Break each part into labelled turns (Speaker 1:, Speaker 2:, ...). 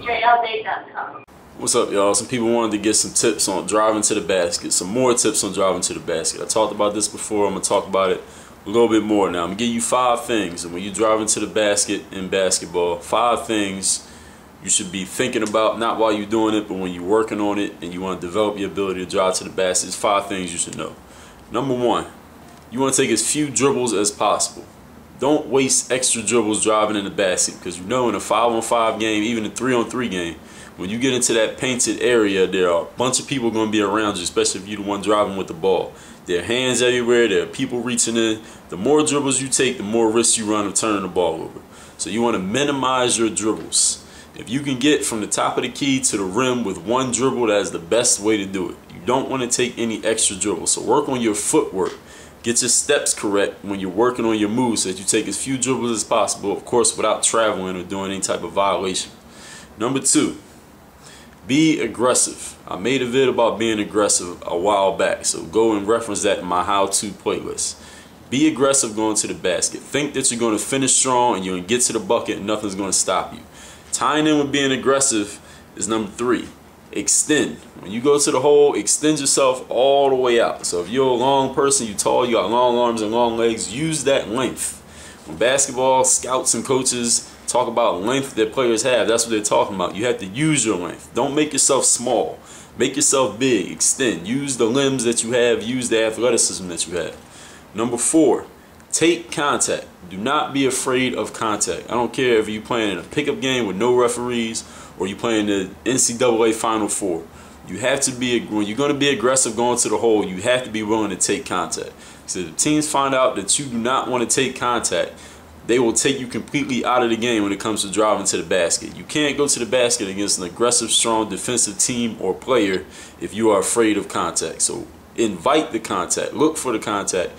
Speaker 1: JLDay.com.
Speaker 2: What's up, y'all? Some people wanted to get some tips on driving to the basket, some more tips on driving to the basket. I talked about this before. I'm going to talk about it a little bit more now. I'm going to give you 5 things, and when you're driving to the basket in basketball, 5 things you should be thinking about, not while you're doing it, but when you're working on it and you want to develop your ability to drive to the basket. It's 5 things you should know. Number 1, you want to take as few dribbles as possible. Don't waste extra dribbles driving in the basket, because you know in a 5-on-5 game, even a 3-on-3 game, when you get into that painted area, there are a bunch of people going to be around you, especially if you're the one driving with the ball. There are hands everywhere. There are people reaching in. The more dribbles you take, the more risk you run of turning the ball over. So you want to minimize your dribbles. If you can get from the top of the key to the rim with 1 dribble, that is the best way to do it. You don't want to take any extra dribbles. So work on your footwork. Get your steps correct when you're working on your moves so that you take as few dribbles as possible, of course, without traveling or doing any type of violation. Number 2. Be aggressive. I made a vid about being aggressive a while back, so go and reference that in my how-to playlist. Be aggressive going to the basket. Think that you're going to finish strong and you're going to get to the bucket and nothing's going to stop you. Tying in with being aggressive is number 3. Extend. When you go to the hole, extend yourself all the way out. So if you're a long person, you're tall, you got long arms and long legs, use that length. When basketball scouts and coaches talk about length that players have, that's what they're talking about. You have to use your length. Don't make yourself small. Make yourself big. Extend. Use the limbs that you have. Use the athleticism that you have. Number 4, take contact. Do not be afraid of contact. I don't care if you're playing in a pickup game with no referees or you're playing the NCAA Final Four. You have to be, when you're going to be aggressive going to the hole, you have to be willing to take contact. So if teams find out that you do not want to take contact, they will take you completely out of the game when it comes to driving to the basket. You can't go to the basket against an aggressive, strong defensive team or player if you are afraid of contact. So invite the contact, look for the contact,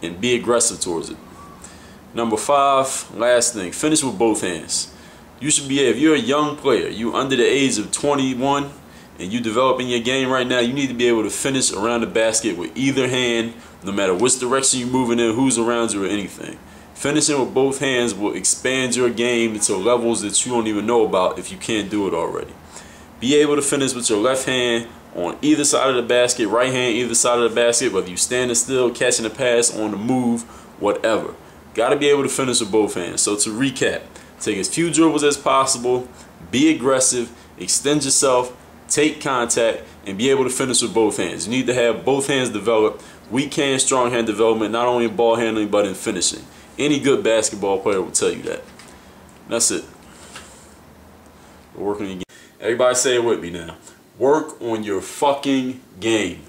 Speaker 2: and be aggressive towards it. Number 5, last thing, finish with both hands. You should be, if you're a young player, you under the age of 21, and you developing your game right now, you need to be able to finish around the basket with either hand, no matter which direction you're moving in, who's around you, or anything. Finishing with both hands will expand your game to levels that you don't even know about if you can't do it already. Be able to finish with your left hand on either side of the basket, right hand either side of the basket, whether you standing still, catching a pass, on the move, whatever. Got to be able to finish with both hands. So to recap, take as few dribbles as possible, be aggressive, extend yourself, take contact, and be able to finish with both hands. You need to have both hands developed, weak hand, strong hand development, not only in ball handling but in finishing. Any good basketball player will tell you that. That's it. We're working again. Everybody say it with me now. Work on your fucking game.